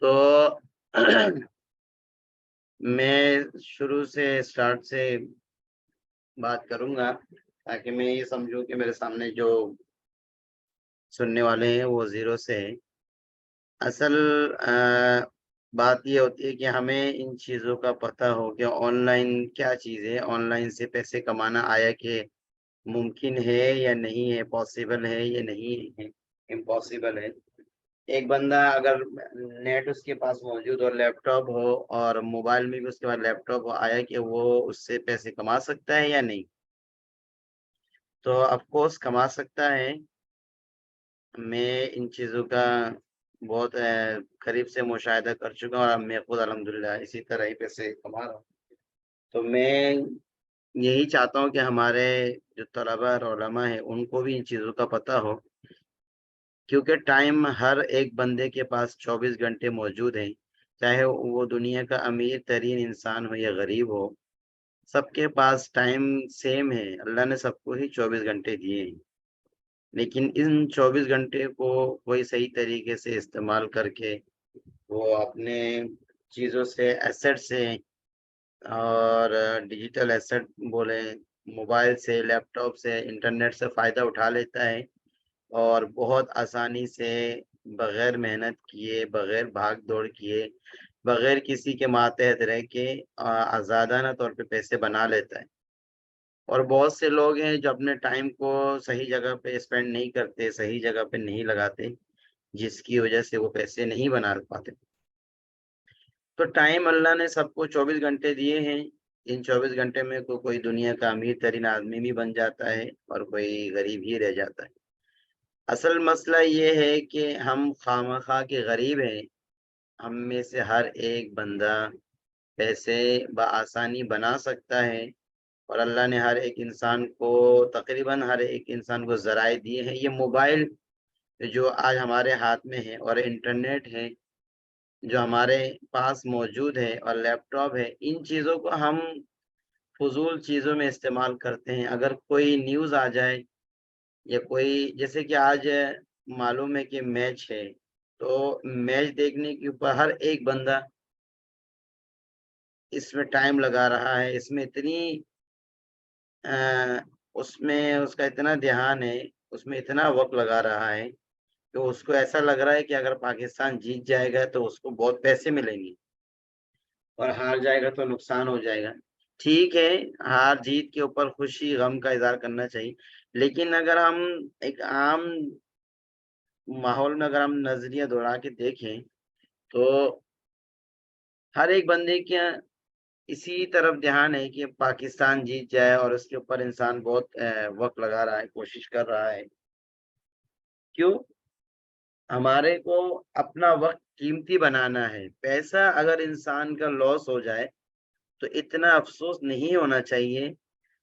تو میں شروع سے اسٹارٹ سے بات کروں گا تاکہ میں یہ سمجھوں کہ میرے سامنے جو سننے والے ہیں وہ زیرو سے ہیں۔ اصل بات یہ ہوتی ہے کہ ہمیں ان چیزوں کا پتہ ہو کہ آن لائن کیا چیز ہے، آن لائن سے پیسے کمانا آیا کہ ممکن ہے یا نہیں ہے، پاسبل ہے یا نہیں ہے، امپاسبل ہے۔ ایک بندہ اگر نیٹ اس کے پاس موجود ہو، لیپ ٹاپ ہو اور موبائل میں بھی اس کے بعد لیپ ٹاپ ہو، آیا کہ وہ اس سے پیسے کما سکتا ہے یا نہیں؟ تو آف کورس کما سکتا ہے۔ میں ان چیزوں کا بہت قریب سے مشاہدہ کر چکا ہوں اور میں خود الحمدللہ اسی طرح ہی پیسے کما رہا ہوں۔ تو میں یہی چاہتا ہوں کہ ہمارے جو طلباء اور علماء ہیں ان کو بھی ان چیزوں کا پتہ ہو، کیونکہ ٹائم ہر ایک بندے کے پاس 24 گھنٹے موجود ہیں، چاہے وہ دنیا کا امیر ترین انسان ہو یا غریب ہو، سب کے پاس ٹائم سیم ہے۔ اللہ نے سب کو ہی 24 گھنٹے دیے ہیں، لیکن ان 24 گھنٹے کو کوئی صحیح طریقے سے استعمال کر کے وہ اپنے چیزوں سے، ایسٹ سے اور ڈیجیٹل ایسٹ بولیں، موبائل سے، لیپ ٹاپ سے، انٹرنیٹ سے فائدہ اٹھا لیتا ہے اور بہت آسانی سے بغیر محنت کیے، بغیر بھاگ دوڑ کیے، بغیر کسی کے ماتحت رہ کے آزادانہ طور پہ پیسے بنا لیتا ہے۔ اور بہت سے لوگ ہیں جو اپنے ٹائم کو صحیح جگہ پہ اسپینڈ نہیں کرتے، صحیح جگہ پہ نہیں لگاتے، جس کی وجہ سے وہ پیسے نہیں بنا پاتے۔ تو ٹائم اللہ نے سب کو 24 گھنٹے دیے ہیں۔ ان 24 گھنٹے میں کوئی دنیا کا امیر ترین آدمی بھی بن جاتا ہے اور کوئی غریب ہی رہ جاتا ہے۔ اصل مسئلہ یہ ہے کہ ہم خواہ کے غریب ہیں۔ ہم میں سے ہر ایک بندہ پیسے بآسانی بنا سکتا ہے، اور اللہ نے ہر ایک انسان کو، تقریباً ہر ایک انسان کو ذرائع دیے ہیں۔ یہ موبائل جو آج ہمارے ہاتھ میں ہے اور انٹرنیٹ ہے جو ہمارے پاس موجود ہے اور لیپ ٹاپ ہے، ان چیزوں کو ہم فضول چیزوں میں استعمال کرتے ہیں۔ اگر کوئی نیوز آ جائے یا کوئی، جیسے کہ آج معلوم ہے کہ میچ ہے، تو میچ دیکھنے کے اوپر ہر ایک بندہ اس میں ٹائم لگا رہا ہے، اس میں اتنی اس میں اس کا اتنا دھیان ہے، اس میں اتنا وقت لگا رہا ہے کہ اس کو ایسا لگ رہا ہے کہ اگر پاکستان جیت جائے گا تو اس کو بہت پیسے ملیں گے اور ہار جائے گا تو نقصان ہو جائے گا۔ ٹھیک ہے، ہار جیت کے اوپر خوشی غم کا اظہار کرنا چاہیے، لیکن اگر ہم ایک عام ماحول میں اگر ہم نظریہ دوڑا کے دیکھیں تو ہر ایک بندے کے اسی طرف دھیان ہے کہ پاکستان جیت جائے، اور اس کے اوپر انسان بہت وقت لگا رہا ہے، کوشش کر رہا ہے۔ کیوں؟ ہمارے کو اپنا وقت قیمتی بنانا ہے۔ پیسہ اگر انسان کا لاس ہو جائے تو اتنا افسوس نہیں ہونا چاہیے۔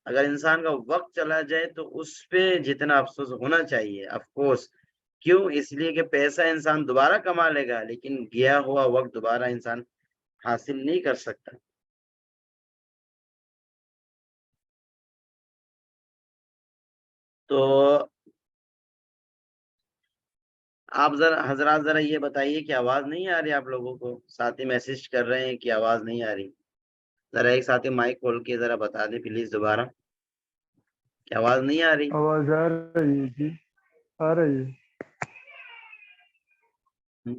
اگر انسان کا وقت چلا جائے تو اس پہ جتنا افسوس ہونا چاہیے، آف کورس۔ کیوں؟ اس لیے کہ پیسہ انسان دوبارہ کما لے گا، لیکن گیا ہوا وقت دوبارہ انسان حاصل نہیں کر سکتا۔ تو آپ حضرات ذرا یہ بتائیے کہ آواز نہیں آ رہی آپ لوگوں کو؟ ساتھی میسج کر رہے ہیں کہ آواز نہیں آ رہی۔ ذرا ایک ساتھی مائک کھول کے ذرا بتا دیں پلیز دوبارہ کہ آواز نہیں آ رہی۔ آواز آ رہی ہے جی، آ رہی ہے۔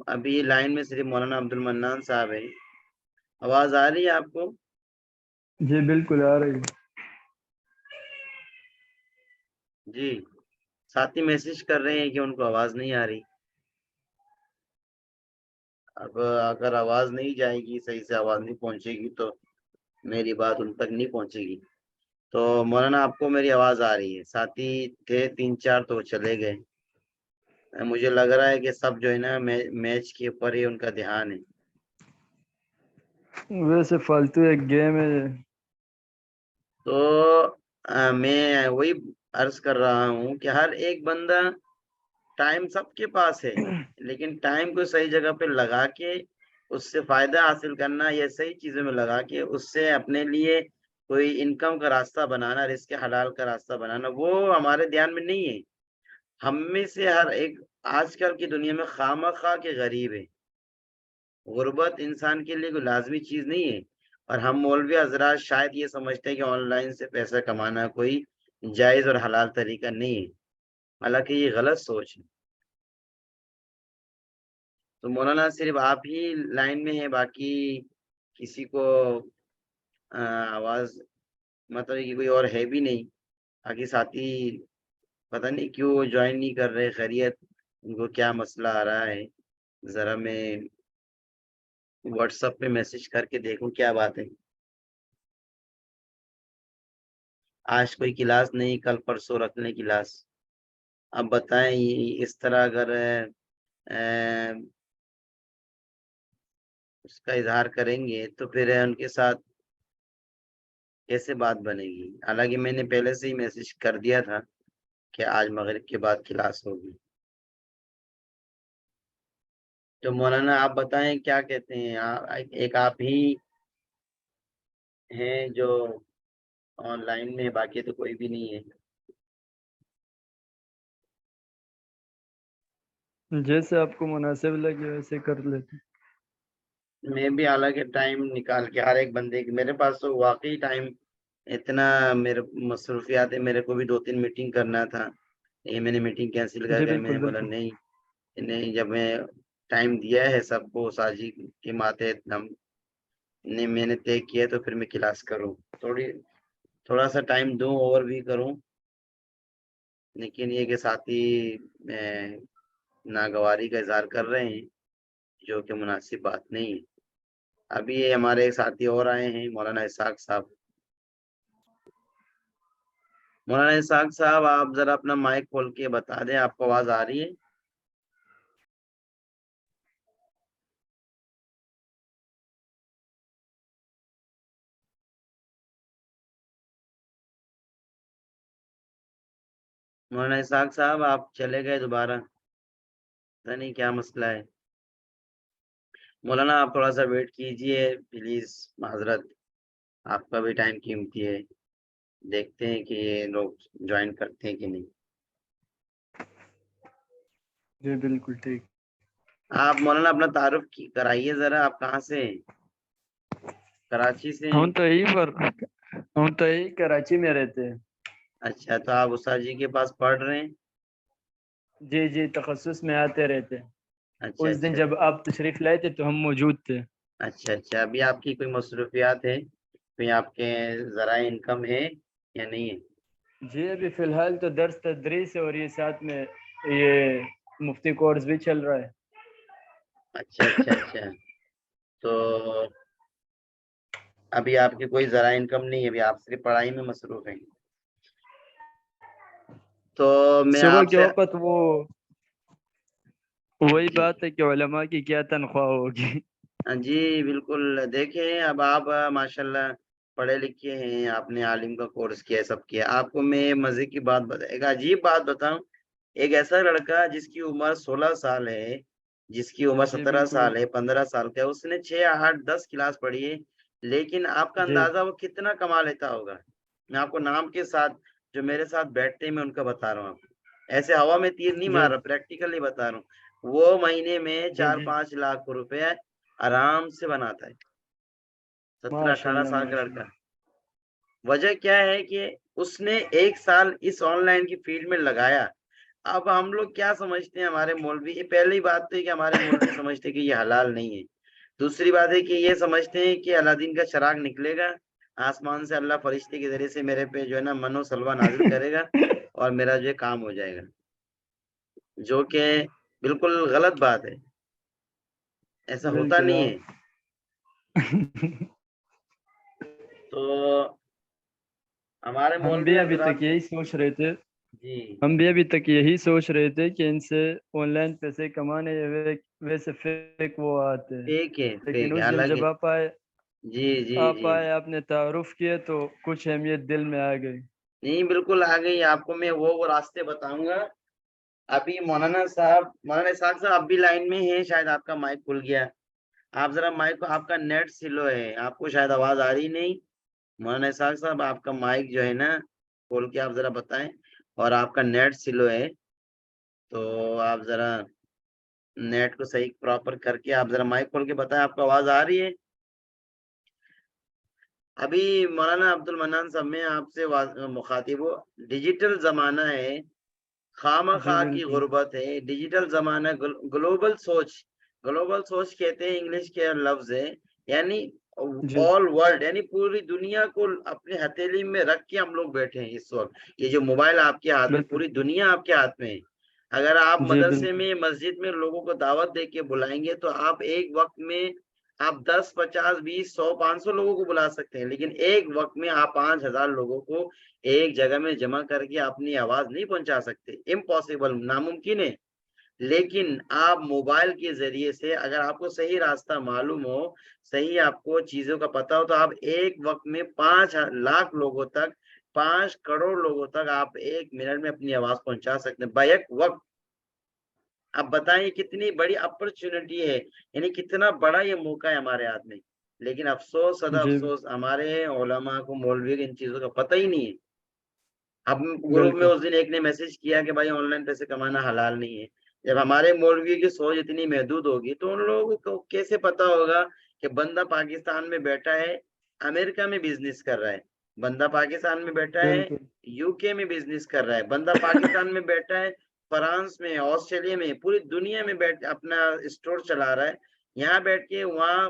ابھی لائن میں صرف مولانا عبد المنان صاحب ہیں۔ آواز آ رہی ہے آپ کو؟ جی بالکل آ رہی ہے۔ جی، ساتھی میسج کر رہے ہیں کہ ان کو آواز نہیں آ رہی۔ اب اگر آواز نہیں جائے گی، صحیح سے آواز نہیں پہنچے گی تو میری بات ان تک نہیں پہنچے گی۔ تو مولانا آپ کو میری آواز آ رہی ہے؟ ساتھی تھے 3-4 تو چلے گئے۔ مجھے لگ رہا ہے کہ سب جو ہے نا میچ کے اوپر ہی ان کا دھیان ہے۔ ویسے فالتو ایک گیم ہے۔ تو میں وہی عرض کر رہا ہوں کہ ہر ایک بندہ، ٹائم سب کے پاس ہے، لیکن ٹائم کو صحیح جگہ پہ لگا کے اس سے فائدہ حاصل کرنا یا صحیح چیزوں میں لگا کے اس سے اپنے لیے کوئی انکم کا راستہ بنانا، رزق حلال کا راستہ بنانا، وہ ہمارے دھیان میں نہیں ہے۔ ہم میں سے ہر ایک آج کل کی دنیا میں خواہ کے غریب ہے۔ غربت انسان کے لیے کوئی لازمی چیز نہیں ہے، اور ہم مولوی حضرات شاید یہ سمجھتے ہیں کہ آن لائن سے پیسہ کمانا کوئی جائز اور حلال طریقہ نہیں ہے، حالانکہ یہ غلط سوچ ہے۔ تو مولانا صرف آپ ہی لائن میں ہیں، باقی کسی کو آواز مطلب کہ کوئی اور ہے بھی نہیں، باقی ساتھی پتہ نہیں کیوں جوائن نہیں کر رہے، خیریت ان کو کیا مسئلہ آ رہا ہے؟ ذرا میں واٹس ایپ پہ میسج کر کے دیکھوں کیا بات ہے۔ آج کوئی کلاس نہیں، کل پرسوں رکھ لیں کلاس۔ اب بتائیں اس طرح اگر اس کا اظہار کریں گے تو پھر ان کے ساتھ کیسے بات بنے گی؟ حالانکہ میں نے پہلے سے ہی میسج کر دیا تھا کہ آج مغرب کے بعد کلاس ہوگی۔ تو مولانا آپ بتائیں کیا کہتے ہیں؟ ایک آپ ہی ہیں جو آن لائن میں، باقی تو کوئی بھی نہیں ہے۔ جیسے آپ کو مناسب لگے ویسے کر لیتے۔ میں بھی حالانکہ ٹائم نکال کے ہر ایک بندے کی، میرے پاس تو واقعی ٹائم اتنا، میرے مصروفیات ہے، میرے کو بھی 2-3 میٹنگ کرنا تھا، یہ میں نے میٹنگ کینسل کر جی کے میں بالکل نے بولا بالکل۔ نہیں جب میں ٹائم دیا ہے سب کو ساجی کے ماتحت ہم نے میں نے طے کیا تو پھر میں کلاس کروں، تھوڑا سا ٹائم دوں اور بھی کروں، لیکن یہ کہ ساتھی ناگواری کا اظہار کر رہے ہیں جو کہ مناسب بات نہیں ہے۔ ابھی یہ ہمارے ایک ساتھی اور آئے ہیں، مولانا اسحاق صاحب۔ مولانا اسحاق صاحب آپ ذرا اپنا مائک کھول کے بتا دیں آپ کو آواز آ رہی ہے؟ مولانا اسحاق صاحب آپ چلے گئے دوبارہ، پتہ نہیں کیا مسئلہ ہے۔ مولانا آپ تھوڑا سا ویٹ کیجئے پلیز، معذرت، آپ کا بھی ٹائم قیمتی ہے، دیکھتے ہیں کہ یہ لوگ جوائن کرتے ہیں کہ نہیں۔ جی بالکل ٹھیک۔ آپ مولانا اپنا تعارف کرائیے ذرا، آپ کہاں سے ہیں؟ کراچی سے ہیں؟ ہم تو یہی کراچی میں رہتے ہیں۔ اچھا، تو آپ استاد جی کے پاس پڑھ رہے ہیں؟ جی جی، تخصص میں آتے رہتے ہیں۔ اچھا اس دن اچھا جب آپ تشریف لائے تھے تو ہم موجود تھے۔ اچھا، ابھی آپ کی کوئی مصروفیات ہے، کوئی آپ کے ذرائع انکم ہے یا نہیں ہے؟ جی ابھی فی الحال تو درس تدریس ہے، اور یہ ساتھ میں یہ مفتی کورس بھی چل رہا ہے۔ اچھا، تو ابھی آپ کی کوئی ذرائع انکم نہیں ہے، ابھی آپ صرف پڑھائی میں مصروف ہیں۔ تو میں صبح آپ کے سے وقت وہی جی بات ہے کہ علماء کی کیا تنخواہ ہوگی۔ جی بالکل، دیکھیں اب آپ ماشاءاللہ پڑھے لکھے ہیں، آپ نے عالم کا کورس کیا، سب کیا۔ آپ کو میں مزے کی بات ایک عجیب بات بتاؤں، ایک ایسا لڑکا جس کی عمر 16 سال ہے، جس کی عمر جی 17 بالکل سال ہے، 15 سال کا ہے، اس نے 6 8 10 کلاس پڑھی ہے، لیکن آپ کا جی اندازہ وہ کتنا کما لیتا ہوگا؟ میں آپ کو نام کے ساتھ جو میرے ساتھ بیٹھتے ہیں میں ان کا بتا رہا ہوں، آپ کو ایسے ہوا میں تیر نہیں جی مار رہا، پریکٹیکلی بتا رہا ہوں، وہ مہینے میں جی 4-5 لاکھ روپے آرام سے بناتا ہے، 17 ماشاء 18 اللہ سال کا ماشاء لڑکا۔ اللہ۔ وجہ کیا ہے کہ اس نے 1 سال اس آن لائن کی فیلڈ میں لگایا۔ اب ہم لوگ کیا سمجھتے ہیں، ہمارے مولوی، یہ پہلی بات تو ہے کہ ہمارے مولوی سمجھتے ہیں کہ یہ حلال نہیں ہے، دوسری بات ہے کہ یہ سمجھتے ہیں کہ الادین کا چراغ نکلے گا آسمان سے، اللہ فرشتے کے ذریعے سے میرے پہ جو ہے نا منو سلوا نازل کرے گا اور میرا جو ہے کام ہو جائے گا، جو کہ بالکل غلط بات ہے، ایسا ہوتا بالکل نہیں آپ ہے۔ تو ہمارے ہم مولوی بھی ابھی حضرات تک یہی سوچ رہے تھے جی ہم بھی ابھی تک یہی سوچ رہے تھے کہ ان سے آن لائن پیسے کمانے ویسے فیک وہ آتے ہیں، فیک ہے، لیکن اس دن حالانکہ جب جی جی آپ جی آئے آپ نے تعارف کیے تو کچھ اہمیت دل میں آ گئی۔ نہیں بالکل آ گئی، آپ کو میں وہ راستے بتاؤں گا۔ ابھی مولانا اسحاق صاحب اب بھی لائن میں ہیں، شاید آپ کا مائک کھل گیا، آپ ذرا مائک کو، آپ کا نیٹ سلو ہے، آپ کو شاید آواز آ رہی نہیں۔ مولانا اسحاق صاحب آپ کا مائک جو ہے نا کھول کے آپ ذرا بتائیں، اور آپ کا نیٹ سلو ہے تو آپ ذرا نیٹ کو صحیح پراپر کر کے آپ ذرا مائک کھول کے بتائیں آپ کو آواز آ رہی ہے؟ ابھی مولانا عبد المنان صاحب میں آپ سے مخاطب ہوں، ڈیجیٹل زمانہ ہے، خامہ جی خواہ کی بالکل غربت ہے، ڈیجیٹل زمانہ، گلوبل سوچ کہتے ہیں، انگلش کے لفظ ہے، یعنی جی آل ورلڈ، یعنی پوری دنیا کو اپنی ہتھیلی میں رکھ کے ہم لوگ بیٹھے ہیں اس وقت. یہ جو موبائل آپ کے ہاتھ میں، بالکل پوری دنیا آپ کے ہاتھ میں ہے. اگر آپ جی مدرسے بالکل میں، مسجد میں لوگوں کو دعوت دے کے بلائیں گے تو آپ ایک وقت میں آپ 10 50 20 100 500 لوگوں کو بلا سکتے ہیں، لیکن ایک وقت میں آپ 5000 لوگوں کو ایک جگہ میں جمع کر کے اپنی آواز نہیں پہنچا سکتے، امپاسبل، ناممکن ہے. لیکن آپ موبائل کے ذریعے سے اگر آپ کو صحیح راستہ معلوم ہو، صحیح آپ کو چیزوں کا پتا ہو، تو آپ ایک وقت میں 5 لاکھ لوگوں تک، 5 کروڑ لوگوں تک آپ ایک منٹ میں اپنی آواز پہنچا سکتے ہیں بیک وقت. اب بتائیں کتنی بڑی اپرچونٹی ہے، یعنی کتنا بڑا یہ موقع ہے ہمارے ہاتھ میں. لیکن افسوس، سدا جی افسوس، ہمارے علماء کو، مولوی کو ان چیزوں کا پتہ ہی نہیں ہے. اب گروپ میں بالکل اس دن ایک نے میسج کیا کہ بھائی آن لائن پیسے کمانا حلال نہیں ہے. جب ہمارے مولوی کی سوچ اتنی محدود ہوگی تو ان لوگوں کو کیسے پتا ہوگا کہ بندہ پاکستان میں بیٹھا ہے، امریکہ میں بزنس کر رہا ہے، بندہ پاکستان میں بیٹھا ہے، بالکل یو کے میں بزنس کر رہا ہے، بندہ پاکستان میں بیٹھا ہے، فرانس میں، آسٹریلیا میں، پوری دنیا میں بیٹھ اپنا اسٹور چلا رہا ہے، یہاں بیٹھ کے وہاں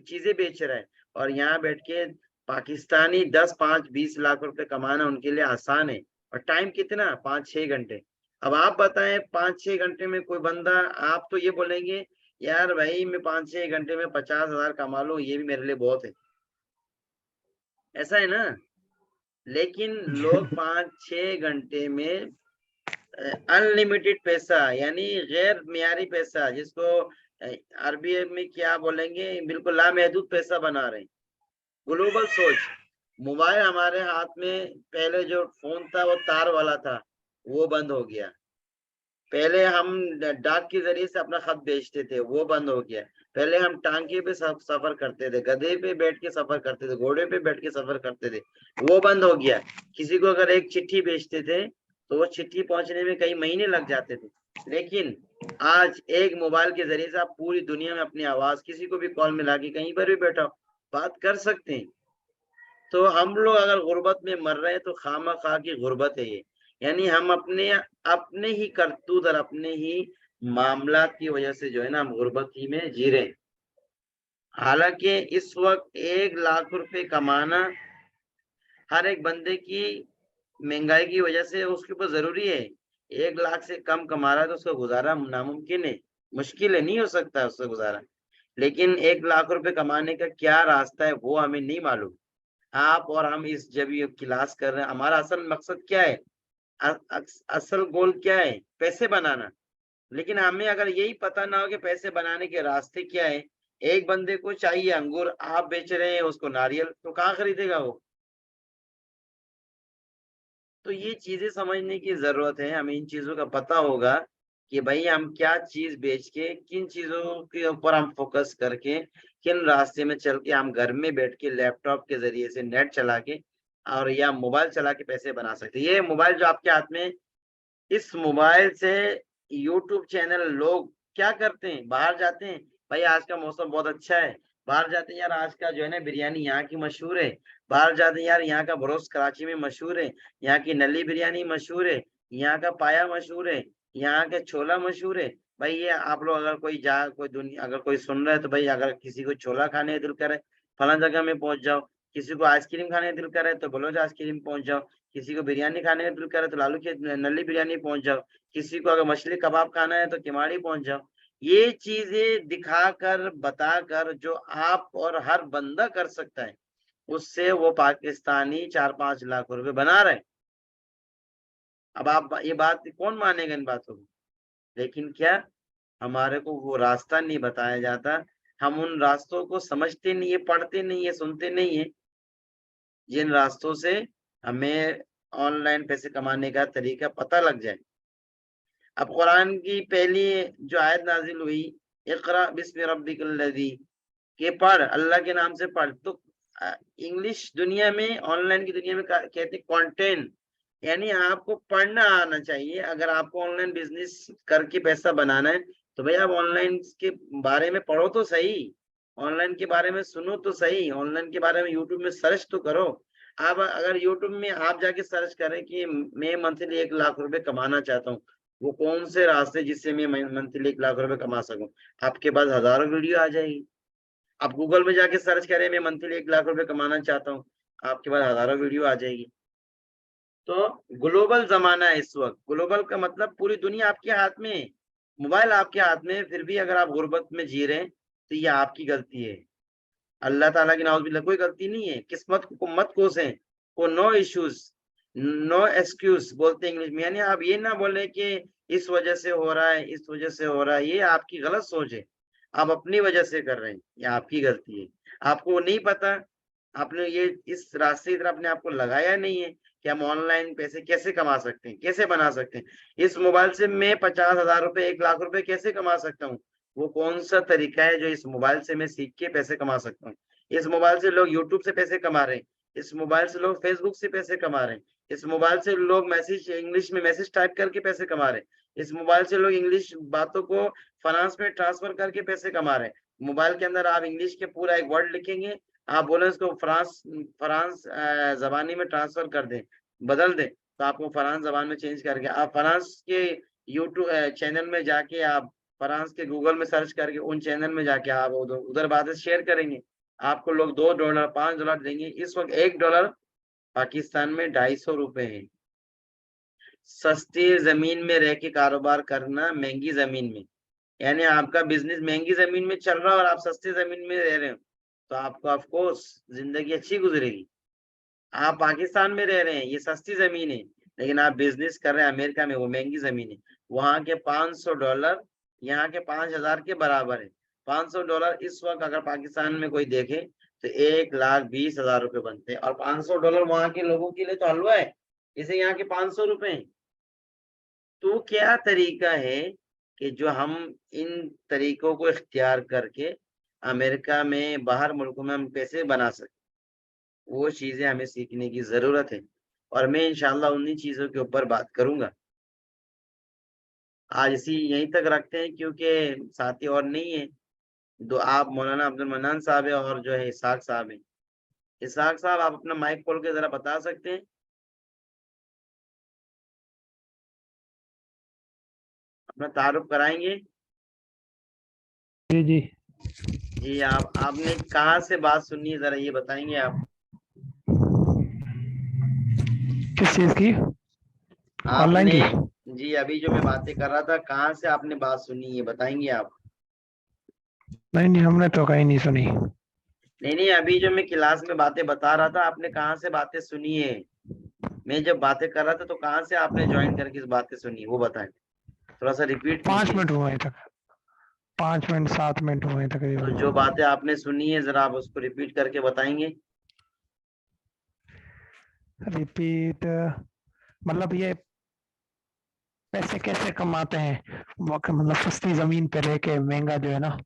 چیزیں بیچ رہا ہے، اور یہاں بیٹھ کے پاکستانی 10 5 20 لاکھ روپے کمانا ان کے لیے آسان ہے. اور ٹائم کتنا؟ 5 6 گھنٹے. اب آپ بتائیں 5 6 گھنٹے میں کوئی بندہ، آپ تو یہ بولیں گے یار بھائی میں 5 6 گھنٹے میں 50,000 کما لوں، یہ بھی میرے لیے بہت ہے، ایسا ہے نا. لیکن لوگ 5 6 گھنٹے میں انلمیٹڈ پیسہ، یعنی غیر معیاری پیسہ، جس کو عربی میں کیا بولیں گے، بالکل لامحدود پیسہ بنا رہے ہیں. گلوبل سوچ. موبائل ہمارے ہاتھ میں، پہلے جو فون تھا وہ تار والا تھا، وہ بند ہو گیا. پہلے ہم ڈاک کے ذریعے سے اپنا خط بیچتے تھے، وہ بند ہو گیا. پہلے ہم ٹانکے پہ سفر کرتے تھے، گدھے پہ بیٹھ کے سفر کرتے تھے، گھوڑے پہ بیٹھ کے سفر کرتے تھے، وہ بند ہو گیا. کسی کو اگر ایک چٹھی بیچتے تھے تو وہ چٹھی پہنچنے میں کئی مہینے لگ جاتے تھے. لیکن آج ایک موبائل کے ذریعے سے آپ پوری دنیا میں اپنی آواز کسی کو بھی کال ملا کے کہیں پر بھی بیٹھا بات کر سکتے ہیں. تو ہم لوگ اگر غربت میں مر رہے ہیں تو خامہ خواہ کی غربت ہے یہ، یعنی ہم اپنے ہی کرتوت اور اپنے ہی معاملات کی وجہ سے جو ہے نا ہم غربت ہی میں جی رہے ہیں. حالانکہ اس وقت 1 لاکھ روپے کمانا ہر ایک بندے کی مہنگائی کی وجہ سے اس کے اوپر ضروری ہے. 1 لاکھ سے کم کما رہا ہے تو اس کا گزارا ناممکن ہے، مشکل ہے، نہیں ہو سکتا اس کا گزارا. لیکن 1 لاکھ روپے کمانے کا کیا راستہ ہے وہ ہمیں نہیں معلوم. آپ اور ہم اس جب یہ کلاس کر رہے ہیں، ہمارا اصل مقصد کیا ہے، اصل گول کیا ہے؟ پیسے بنانا. لیکن ہمیں اگر یہی پتہ نہ ہو کہ پیسے بنانے کے راستے کیا ہے، ایک بندے کو چاہیے انگور، آپ بیچ رہے ہیں اس کو ناریل، تو کہاں خریدے گا وہ؟ تو یہ چیزیں سمجھنے کی ضرورت ہے. ہمیں ان چیزوں کا پتہ ہوگا کہ بھائی ہم کیا چیز بیچ کے، کن چیزوں کے اوپر ہم فوکس کر کے، کن راستے میں چل کے ہم گھر میں بیٹھ کے لیپ ٹاپ کے ذریعے سے نیٹ چلا کے اور یا موبائل چلا کے پیسے بنا سکتے. یہ موبائل جو آپ کے ہاتھ میں، اس موبائل سے یوٹیوب چینل، لوگ کیا کرتے ہیں، باہر جاتے ہیں، بھائی آج کا موسم بہت اچھا ہے، باہر جاتے ہیں یار آج کا جو ہے نا بریانی یہاں کی مشہور ہے، باہر جاتے ہیں یار یہاں کا بروس کراچی میں مشہور ہے، یہاں کی نلی بریانی مشہور ہے، یہاں کا پایا مشہور ہے، یہاں کا چھولا مشہور ہے. بھائی یہ آپ لوگ اگر کوئی دنیا اگر کوئی سن رہا ہے تو بھائی اگر کسی کو چھولا کھانے دل کرے فلاں جگہ میں پہنچ جاؤ، کسی کو آئس کریم کھانے دل کرے تو بلوچ آئس کریم پہنچ جاؤ، کسی کو بریانی کھانے کا دل کرے تو لالو کی نلی بریانی پہنچ جاؤ، کسی کو اگر مچھلی کباب کھانا ہے تو کماڑی پہنچ جاؤ. یہ چیزیں دکھا کر، بتا کر، جو آپ اور ہر بندہ کر سکتا ہے، اس سے وہ پاکستانی 4 5 لاکھ روپے بنا رہے. اب آپ یہ بات کون مانے گا ان باتوں کو؟ لیکن کیا ہمارے کو وہ راستہ نہیں بتایا جاتا، ہم ان راستوں کو سمجھتے نہیں ہے، پڑھتے نہیں ہے، سنتے نہیں ہے، جن راستوں سے ہمیں آن لائن پیسے کمانے کا طریقہ پتہ لگ جائے. اب قرآن کی پہلی جو آیت نازل ہوئی، اقرا بسم ربک الذی، کہ پڑھ، اللہ کے نام سے پڑھ. تو انگلش دنیا میں، آن لائن کی دنیا میں کہتے ہیں کانٹینٹ، یعنی آپ کو پڑھنا آنا چاہیے. اگر آپ کو آن لائن بزنس کر کے پیسہ بنانا ہے تو بھائی آپ آن لائن کے بارے میں پڑھو تو صحیح, آن لائن کے بارے میں سنو تو صحیح, آن لائن کے بارے میں یوٹیوب میں سرچ تو کرو. آپ اگر یوٹیوب میں آپ جا کے سرچ کریں کہ میں منتھلی 1,00,000 روپے کمانا چاہتا ہوں, وہ کون سے راستے جس سے میں منتھلی 1,00,000 روپے کما سکوں, آپ کے پاس ہزاروں ویڈیو آ جائے گی. آپ گوگل میں جا کے سرچ کریں میں منتھلی 1,00,000 روپے کمانا چاہتا ہوں, آپ کے پاس ہزاروں ویڈیو آ جائے گی. تو گلوبل زمانہ ہے اس وقت. گلوبل کا مطلب پوری دنیا آپ کے ہاتھ میں ہے, موبائل آپ کے ہاتھ میں ہے, پھر بھی اگر آپ غربت میں جی رہے ہیں تو یہ آپ کی غلطی ہے. اللہ تعالیٰ کی نعوذ باللہ کوئی غلطی نہیں ہے. قسمت کو مت کوسیں, کو نو ایشوز نو ایکسکیوز بولتے ہیں انگلش میں. یعنی آپ یہ نہ بولیں کہ اس وجہ سے ہو رہا ہے, اس وجہ سے ہو رہا ہے, یہ آپ کی غلط سوچ ہے. آپ اپنی وجہ سے کر رہے ہیں, یہ آپ کی غلطی ہے. آپ کو نہیں پتا, آپ نے یہ اس راستے کی طرف اپنے آپ کو لگایا نہیں ہے کہ ہم آن لائن پیسے کیسے کما سکتے ہیں, کیسے بنا سکتے ہیں. اس موبائل سے میں 50,000 روپے 1,00,000 روپے کیسے کما سکتا ہوں, وہ کون سا طریقہ ہے جو اس موبائل سے میں سیکھ کے پیسے کما سکتا ہوں. اس موبائل سے لوگ یوٹیوب سے پیسے کما رہے ہیں, اس موبائل سے لوگ فیس بک سے پیسے کما رہے ہیں, اس موبائل سے لوگ میسج انگلش میں میسج ٹائپ کر کے پیسے کما رہے ہیں, اس موبائل سے لوگ انگلش باتوں کو فنانس میں ٹرانسفر کر کے پیسے کما رہے ہیں. موبائل کے اندر آپ انگلش کے پورا ایک ورڈ لکھیں گے, آپ بولیں اس کو فرانس زبانی میں ٹرانسفر کر دیں, بدل دیں, تو آپ کو فرانس زبان میں چینج کر کے آپ فرانس کے یوٹیوب چینل میں جا کے آپ فرانس کے گوگل میں سرچ کر کے ان چینل میں جا کے آپ ادھر باتیں شیئر کریں گے. آپ کو لوگ $2 $5 دیں گے. اس وقت $1 پاکستان میں 250 روپے ہے. سستی زمین میں رہ کے کاروبار کرنا مہنگی زمین میں, یعنی آپ کا بزنس مہنگی زمین میں چل رہا ہے اور آپ سستی زمین میں رہ رہے ہو تو آپ کو آف کورس زندگی اچھی گزرے گی. آپ پاکستان میں رہ رہے ہیں, یہ سستی زمین ہے, لیکن آپ بزنس کر رہے ہیں امریکہ میں, وہ مہنگی زمین ہے. وہاں کے $500 یہاں کے 5,000 کے برابر ہے. $500 اس وقت اگر پاکستان میں کوئی دیکھے تو 1,20,000 روپے بنتے ہیں, اور $500 وہاں کے لوگوں کے لیے تو حلوہ ہے, جسے یہاں کے 500 روپے ہیں. تو کیا طریقہ ہے کہ جو ہم ان طریقوں کو اختیار کر کے امریکہ میں باہر ملکوں میں ہم پیسے بنا سکیں, وہ چیزیں ہمیں سیکھنے کی ضرورت ہے, اور میں انشاءاللہ انہی چیزوں کے اوپر بات کروں گا. آج اسی یہیں تک رکھتے ہیں کیونکہ ساتھی اور نہیں ہے. آپ مولانا عبد المنان صاحب ہے اور جو ہے اسحاق صاحب ہے. اسحاق صاحب آپ اپنا مائک کھول کے ذرا بتا سکتے ہیں, اپنا تعارف کرائیں گے؟ جی جی جی آپ نے کہاں سے بات سنی ہے, ذرا یہ بتائیں گے آپ؟ کس چیز کی؟ آپ آن لائن نے, کی؟ جی ابھی جو میں باتیں کر رہا تھا کہاں سے آپ نے بات سنی ہے, بتائیں گے آپ؟ نہیں ہم نے تو کہیں نہیں سنی. نہیں ابھی جو میں کلاس میں باتیں بتا رہا تھا آپ نے کہاں سے باتیں سنی ہے؟ میں جب باتیں کر رہا تھا تو کہاں سے آپ نے جوائن کر کے باتیں سنی, وہ بتائیں, تھوڑا سا ریپیٹ 5 کیجیے. منٹ ہوئے تک, 5 منٹ 7 منٹ ہوئے تو تقریباً. جو باتیں آپ نے سنی ہے ذرا آپ اس کو ریپیٹ کر کے بتائیں گے؟ ریپیٹ مطلب یہ پیسے کیسے کماتے ہیں, مطلب سستی زمین پہ رہ کے مہنگا جو ہے نا,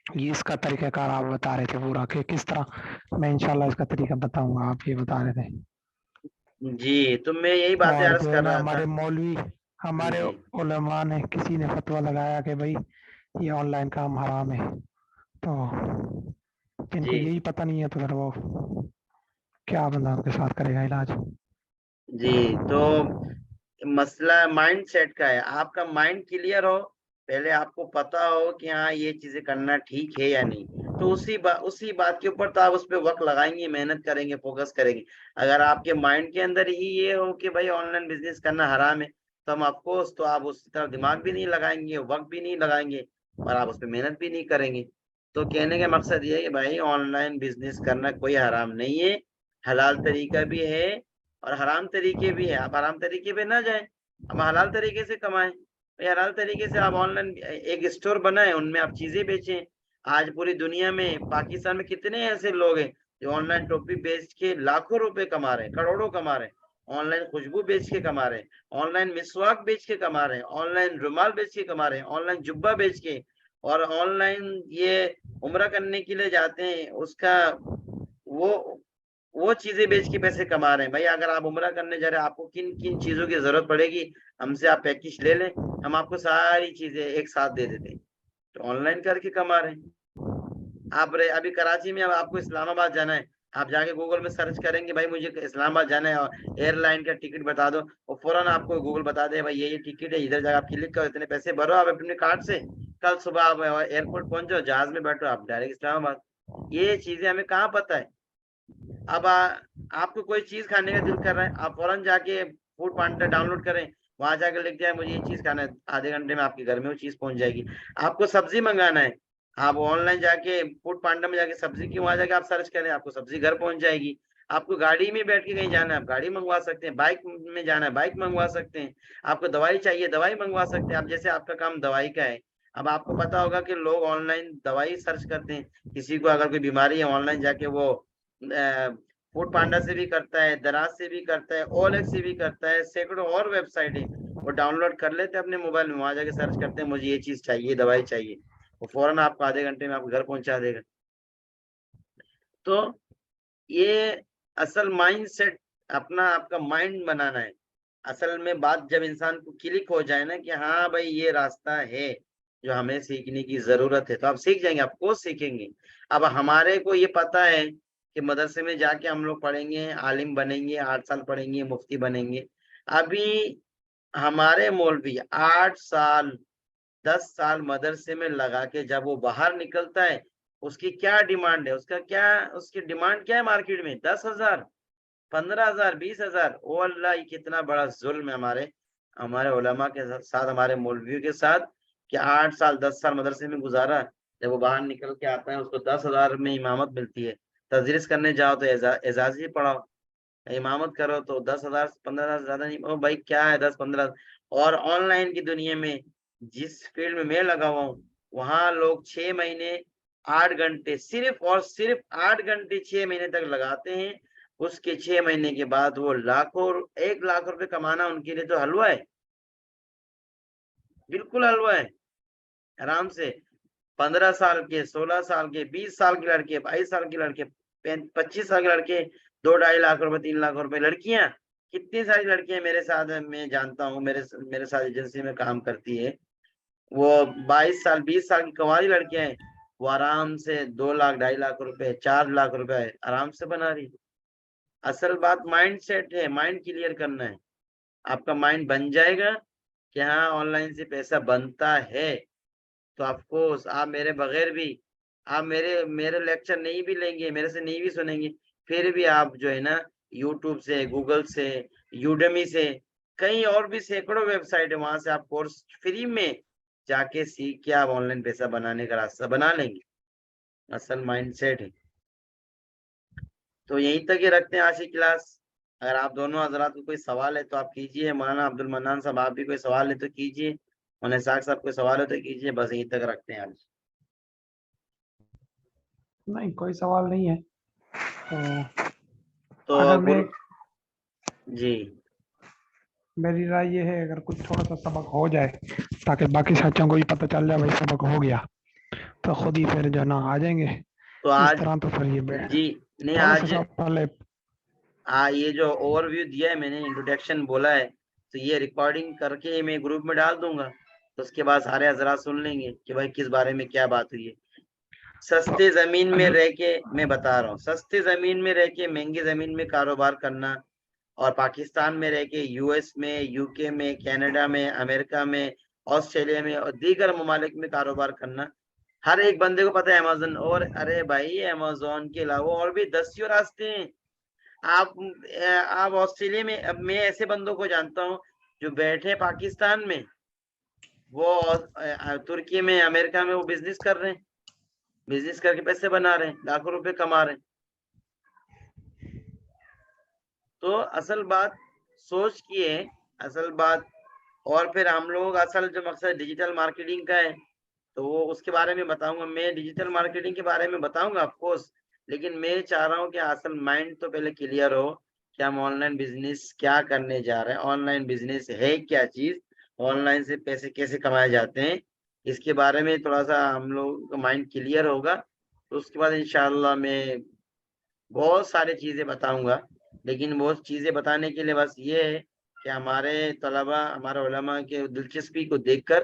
یہ اس کا طریقہ کار آپ بتا رہے تھے پورا کہ کس طرح. میں انشاءاللہ اس کا طریقہ بتاؤں گا, آپ یہ بتا رہے تھے. جی تو میں یہی باتیں اور عرض جو ہے کر نا رہا تھا. ہمارے مولوی, ہمارے جی علماء نے کسی نے فتویٰ لگایا کہ بھائی یہ آن لائن کام حرام ہے, تو جن کو جی یہی پتہ نہیں ہے تو پھر وہ کیا بندہ ان کے ساتھ کرے گا علاج. جی تو مسئلہ مائنڈ سیٹ کا ہے. آپ کا مائنڈ کلیئر ہو, پہلے آپ کو پتا ہو کہ ہاں یہ چیزیں کرنا ٹھیک ہے یا نہیں, تو اسی بات کے اوپر تو آپ اس پہ وقت لگائیں گے, محنت کریں گے, فوکس کریں گے. اگر آپ کے مائنڈ کے اندر ہی یہ ہو کہ بھائی آن لائن بزنس کرنا حرام ہے, تو ہم آپ کو تو آپ اس طرح دماغ بھی نہیں لگائیں گے, وقت بھی نہیں لگائیں گے, اور آپ اس پہ محنت بھی نہیں کریں گے. تو کہنے کا مقصد یہ ہے کہ بھائی آن لائن بزنس کرنا کوئی حرام نہیں ہے, حلال طریقہ بھی ہے اور حرام طریقے بھی ہے. آپ حرام طریقے پہ نہ جائیں, ہم حلال طریقے سے کمائیں. حلال طریقے سے آپ آن لائن ایک اسٹور بنائیں, ان میں آپ چیزیں بیچیں. آج پوری دنیا میں پاکستان میں کتنے ایسے لوگ ہیں جو آن لائن ٹوپی بیچ کے لاکھوں روپے کما رہے ہیں, کروڑوں کما رہے ہیں. آن لائن خوشبو بیچ کے کما رہے ہیں, آن لائن مسواک بیچ کے کما رہے ہیں, آن لائن رومال بیچ کے کما رہے ہیں, آن لائن جبہ بیچ کے, اور آن لائن یہ عمرہ کرنے کے لیے جاتے ہیں اس کا وہ چیزیں بیچ کے پیسے کما رہے ہیں. بھائی اگر آپ عمرہ کرنے جا رہے ہیں, آپ کو کن کن چیزوں کی ضرورت پڑے گی, ہم سے آپ پیکج لے لیں, ہم آپ کو ساری چیزیں ایک ساتھ دے دیتے ہیں. آن لائن کر کے کما رہے ہیں. آپ ابھی کراچی میں اب آپ کو اسلام آباد جانا ہے, آپ جا کے گوگل میں سرچ کریں گے بھائی مجھے اسلام آباد جانا ہے اور ایئر لائن کا ٹکٹ بتا دو, اور فوراً آپ کو گوگل بتا دے بھائی یہ ٹکٹ ہے, ادھر جگہ آپ کلک کرو, اتنے پیسے بھرو آپ اپنے کارڈ سے, کل صبح آپ ایئرپورٹ پہنچو, جہاز میں بیٹھو, آپ ڈائریکٹ اسلام آباد. یہ چیزیں ہمیں کہاں پتہ ہے. اب آپ کو کوئی چیز کھانے کا دل کر رہا ہے, آپ فوراً جا کے فوڈ پانڈا ڈاؤن لوڈ کریں, وہاں جا کے لکھ دیا مجھے یہ چیز کھانا ہے, آدھے گھنٹے میں آپ کے گھر میں وہ چیز پہنچ جائے گی. آپ کو سبزی منگانا ہے, آپ آن لائن جا کے فوڈ پانڈا میں جا کے سبزی کی وہاں جا کے آپ سرچ کریں, آپ کو سبزی گھر پہنچ جائے گی. آپ کو گاڑی میں بیٹھ کے کہیں جانا ہے, آپ گاڑی منگوا سکتے ہیں, بائک میں جانا ہے بائک منگوا سکتے ہیں, آپ کو دوائی چاہیے دوائی منگوا سکتے ہیں. اب جیسے آپ کا کام دوائی کا ہے, اب آپ کو پتا ہوگا کہ لوگ آن لائن دوائی سرچ کرتے ہیں, کسی کو اگر کوئی بیماری ہے آن لائن جا کے وہ فوڈ پانڈا سے بھی کرتا ہے, دراز سے بھی کرتا ہے, اول ایکس سے بھی کرتا ہے, سینکڑوں اور ویب سائٹ ہے, وہ ڈاؤن لوڈ کر لیتے ہیں اپنے موبائل میں, وہاں جا کے سرچ کرتے ہیں مجھے یہ چیز چاہیے دوائی چاہیے, وہ فوراً آپ کو آدھے گھنٹے میں آپ گھر پہنچا دے گا. تو یہ اصل مائنڈ سیٹ اپنا آپ کا مائنڈ بنانا ہے. اصل میں بات جب انسان کو کلک ہو جائے نا کہ ہاں بھائی یہ راستہ ہے جو ہمیں سیکھنے کی ضرورت ہے, تو آپ سیکھ جائیں گے, آپ کو سیکھیں گے. اب ہمارے کو یہ پتا ہے کہ مدرسے میں جا کے ہم لوگ پڑھیں گے, عالم بنیں گے, 8 سال پڑھیں گے, مفتی بنیں گے. ابھی ہمارے مولوی 8 سال 10 سال مدرسے میں لگا کے جب وہ باہر نکلتا ہے, اس کی کیا ڈیمانڈ ہے, اس کی ڈیمانڈ کیا ہے مارکیٹ میں, 10,000 15,000 20,000. او اللہ, یہ کتنا بڑا ظلم ہے ہمارے علماء کے ساتھ, ہمارے مولویوں کے ساتھ, کہ 8 سال 10 سال مدرسے میں گزارا, جب وہ باہر نکل کے آتا ہے اس کو 10,000 میں امامت ملتی ہے. تدریس کرنے جاؤ تو اعزازی پڑھاؤ, امامت کرو تو 10,000 15,000 زیادہ نہیں. او بھائی کیا ہے 10-15. اور آن لائن کی دنیا میں جس فیلڈ میں لگا ہوا ہوں, وہاں لوگ 6 مہینے 8 گھنٹے صرف اور صرف 8 گھنٹے 6 مہینے تک لگاتے ہیں. اس کے 6 مہینے کے بعد وہ 1 لاکھ روپے کمانا ان کے لیے تو حلوہ ہے, بالکل حلوہ ہے. آرام سے 15 سال کے, 16 سال کے, 20 سال کے لڑکے, 22 سال کے لڑکے, 25 سال کے لڑکے, 2-2.5 لاکھ روپے 3 لاکھ روپے. لڑکیاں کتنی ساری لڑکیاں میرے ساتھ, میں جانتا ہوں, میرے ساتھ ایجنسی میں کام کرتی ہے, وہ 22 سال 20 سال کی کنواری لڑکیاں ہیں, وہ آرام سے 2 لاکھ 2.5 لاکھ روپے 4 لاکھ روپے آرام سے بنا رہی. اصل بات مائنڈ سیٹ ہے, مائنڈ کلیئر کرنا ہے. آپ کا مائنڈ بن جائے گا کہ ہاں آن لائن سے پیسہ بنتا ہے, تو آف کورس آپ میرے بغیر بھی, آپ میرے لیکچر نہیں بھی لیں گے, میرے سے نہیں بھی سنیں گے, پھر بھی آپ جو ہے نا یوٹیوب سے, گوگل سے, یوڈمی سے, کئی اور بھی سینکڑوں ویب سائٹ ہے, وہاں سے آپ کورس فری میں جا کے سیکھ کے آپ آن لائن پیسہ بنانے کا راستہ بنا لیں گے. اصل مائنڈ سیٹ ہے. تو یہیں تک ہی رکھتے ہیں آج کی کلاس. اگر آپ دونوں حضرات کو کوئی سوال ہے تو آپ کیجئے. مولانا عبد المنان صاحب آپ بھی کوئی سوال ہے تو کیجئے, مولانا اسحاق صاحب کوئی سوال ہے تو کیجئے. بس یہیں تک رکھتے ہیں آج. نہیں کوئی سوال نہیں ہے. تو اگر میں جی میری رائے یہ ہے اگر کچھ تھوڑا سا سبق ہو جائے تاکہ باقی ساتھیوں کو بھی پتہ چل جائے بھائی سبق ہو گیا, تو خود ہی پھر جو ہے نا آ جائیں گے تو اس آج طرح. تو پھر یہ بیٹھ جی نہیں, تھوڑا آج سا پہلے یہ جو اوور ویو دیا ہے میں نے, انٹروڈکشن بولا ہے, تو یہ ریکارڈنگ کر کے میں گروپ میں ڈال دوں گا, تو اس کے بعد سارے حضرات سن لیں گے کہ بھائی کس بارے میں کیا بات ہوئی ہے. سستے زمین میں رہ کے, میں بتا رہا ہوں, سستے زمین میں رہ کے مہنگی زمین میں کاروبار کرنا, اور پاکستان میں رہ کے یو ایس میں, یو کے میں, کینیڈا میں, امریکہ میں, آسٹریلیا میں اور دیگر ممالک میں کاروبار کرنا, ہر ایک بندے کو پتا ہے امازون. اور ارے بھائی امازون کے علاوہ اور بھی 10 راستے ہیں. آپ آسٹریلیا میں ایسے بندوں کو جانتا ہوں جو بیٹھے پاکستان میں, وہ ترکی میں, امریکہ میں وہ بزنس کر رہے ہیں, بزنس کر کے پیسے بنا رہے ہیں, لاکھوں روپے کما رہے ہیں. تو اصل بات سوچ کی ہے, اصل بات. اور پھر ہم لوگ اصل جو مقصد ڈیجیٹل مارکیٹنگ کا ہے, تو وہ اس کے بارے میں بتاؤں گا. میں ڈیجیٹل مارکیٹنگ کے بارے میں بتاؤں گا آف کورس, لیکن میں چاہ رہا ہوں کہ اصل مائنڈ تو پہلے کلیئر ہو کہ ہم آن لائن بزنس کیا کرنے جا رہے ہیں, آن لائن بزنس ہے کیا چیز, آن لائن سے پیسے کیسے کمائے جاتے ہیں, اس کے بارے میں تھوڑا سا ہم لوگ کا مائنڈ کلیئر ہوگا. تو اس کے بعد انشاءاللہ میں بہت ساری چیزیں بتاؤں گا. لیکن وہ چیزیں بتانے کے لیے بس یہ ہے کہ ہمارے طلبا, ہمارے علماء کے دلچسپی کو دیکھ کر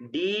UDMEY